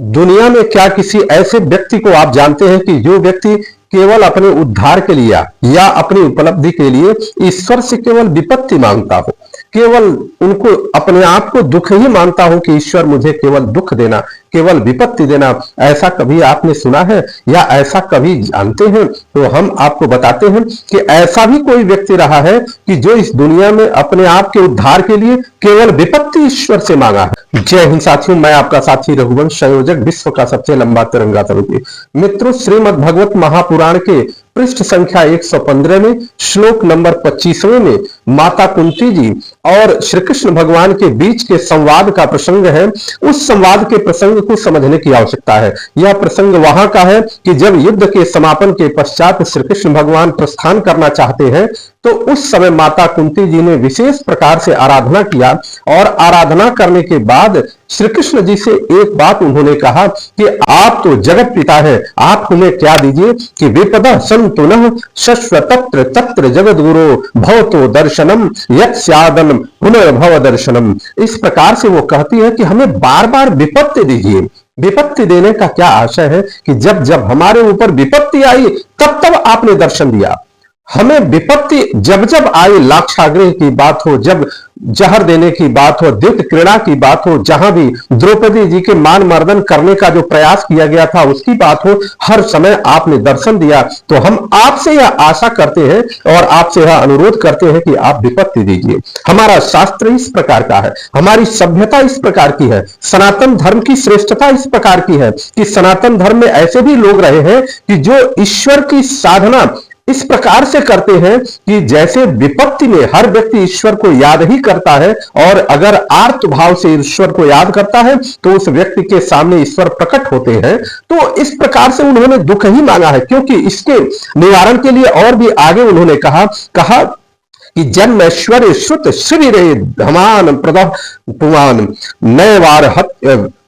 दुनिया में क्या किसी ऐसे व्यक्ति को आप जानते हैं कि जो व्यक्ति केवल अपने उद्धार के लिए या अपनी उपलब्धि के लिए ईश्वर से केवल विपत्ति मांगता हो, केवल उनको अपने आप को दुख ही मानता हो कि ईश्वर मुझे केवल दुख देना, केवल विपत्ति देना? ऐसा कभी आपने सुना है या ऐसा कभी जानते हैं? तो हम आपको बताते हैं कि ऐसा भी कोई व्यक्ति रहा है कि जो इस दुनिया में अपने आप के उद्धार के लिए केवल विपत्ति ईश्वर से मांगा है। जय हिंद साथियों, मैं आपका साथी रघुवंश, संयोजक विश्व का सबसे लंबा तिरंगा तरुणी। मित्रों, श्रीमद् भगवत महापुराण के पृष्ठ संख्या 115 में श्लोक नंबर 25वें में माता कुंती जी और श्री कृष्ण भगवान के बीच के संवाद का प्रसंग है। उस संवाद के प्रसंग को समझने की आवश्यकता है। यह प्रसंग वहां का है कि जब युद्ध के समापन के पश्चात श्री कृष्ण भगवान प्रस्थान करना चाहते हैं तो उस समय माता कुंती जी ने विशेष प्रकार से आराधना किया और आराधना करने के बाद श्री कृष्ण जी से एक बात उन्होंने कहा कि आप तो जगत पिता है, आप हमें क्या दीजिए कि विपदा संतु नः शश्वतत्र तत्र जगत गुरु भवतो दर्शनम यत्स्यादन पुनर्भव दर्शनम। इस प्रकार से वो कहती है कि हमें बार बार विपत्ति दीजिए। विपत्ति देने का क्या आशय है कि जब जब हमारे ऊपर विपत्ति आई तब तब आपने दर्शन दिया। हमें विपत्ति जब जब आई, लाक्षागृह की बात हो, जब जहर देने की बात हो, द्युत क्रीड़ा की बात हो, जहां भी द्रौपदी जी के मान मर्दन करने का जो प्रयास किया गया था उसकी बात हो, हर समय आपने दर्शन दिया। तो हम आपसे यह आशा करते हैं और आपसे यह अनुरोध करते हैं कि आप विपत्ति दीजिए। हमारा शास्त्र इस प्रकार का है, हमारी सभ्यता इस प्रकार की है, सनातन धर्म की श्रेष्ठता इस प्रकार की है कि सनातन धर्म में ऐसे भी लोग रहे हैं कि जो ईश्वर की साधना इस प्रकार से करते हैं कि जैसे विपत्ति में हर व्यक्ति ईश्वर को याद ही करता है और अगर आर्त भाव से ईश्वर को याद करता है तो उस व्यक्ति के सामने ईश्वर प्रकट होते हैं। तो इस प्रकार से उन्होंने दुख ही मांगा है, क्योंकि इसके निवारण के लिए और भी आगे उन्होंने कहा कि जन्म ऐश्वर्य श्रुत शिविरे धमान पुमान नैवार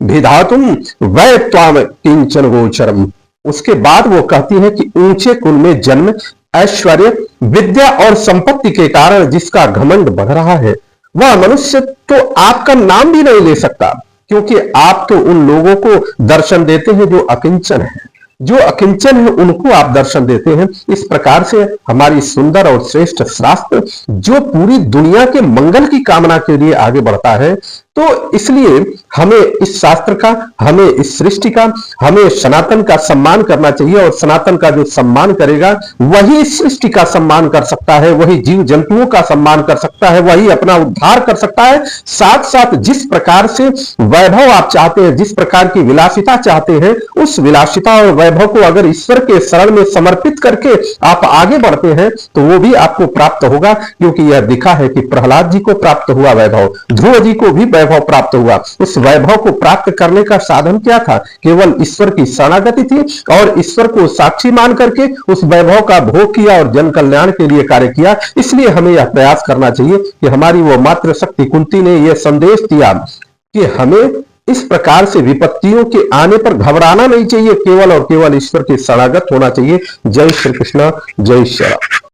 भिधातुम वै त्वाम किंचन गोचरम। उसके बाद वो कहती है कि ऊंचे कुल में जन्म, ऐश्वर्य, विद्या और संपत्ति के कारण जिसका घमंड बढ़ रहा है वह मनुष्य तो आपका नाम भी नहीं ले सकता, क्योंकि आप तो उन लोगों को दर्शन देते हैं जो अकिंचन है। जो अकिंचन है उनको आप दर्शन देते हैं। इस प्रकार से हमारी सुंदर और श्रेष्ठ शास्त्र जो पूरी दुनिया के मंगल की कामना के लिए आगे बढ़ता है, तो इसलिए हमें इस शास्त्र का, हमें इस सृष्टि का, हमें सनातन का सम्मान करना चाहिए। और सनातन का जो सम्मान करेगा वही इस सृष्टि का सम्मान कर सकता है, वही जीव जंतुओं का सम्मान कर सकता है, वही अपना उद्धार कर सकता है। साथ साथ जिस प्रकार से वैभव आप चाहते हैं, जिस प्रकार की विलासिता चाहते हैं, उस विलासिता और वैभव को अगर ईश्वर के शरण में समर्पित करके आप आगे बढ़ते हैं तो वो भी आपको प्राप्त होगा। क्योंकि यह दिखा है कि प्रहलाद जी को प्राप्त हुआ वैभव, ध्रुव जी को भी वैभव प्राप्त हुआ। उस वैभव को प्राप्त करने का साधन क्या था? केवल ईश्वर की शरणागति थी और ईश्वर को साक्षी मान करके उस वैभव का भोग किया और जन कल्याण के लिए कार्य किया। इसलिए हमें यह प्रयास करना चाहिए कि हमारी वो मातृ शक्ति कुंती ने यह संदेश दिया कि हमें इस प्रकार से विपत्तियों के आने पर घबराना नहीं चाहिए, केवल और केवल ईश्वर के शरणागत होना चाहिए। जय श्री कृष्ण, जय श्री राम।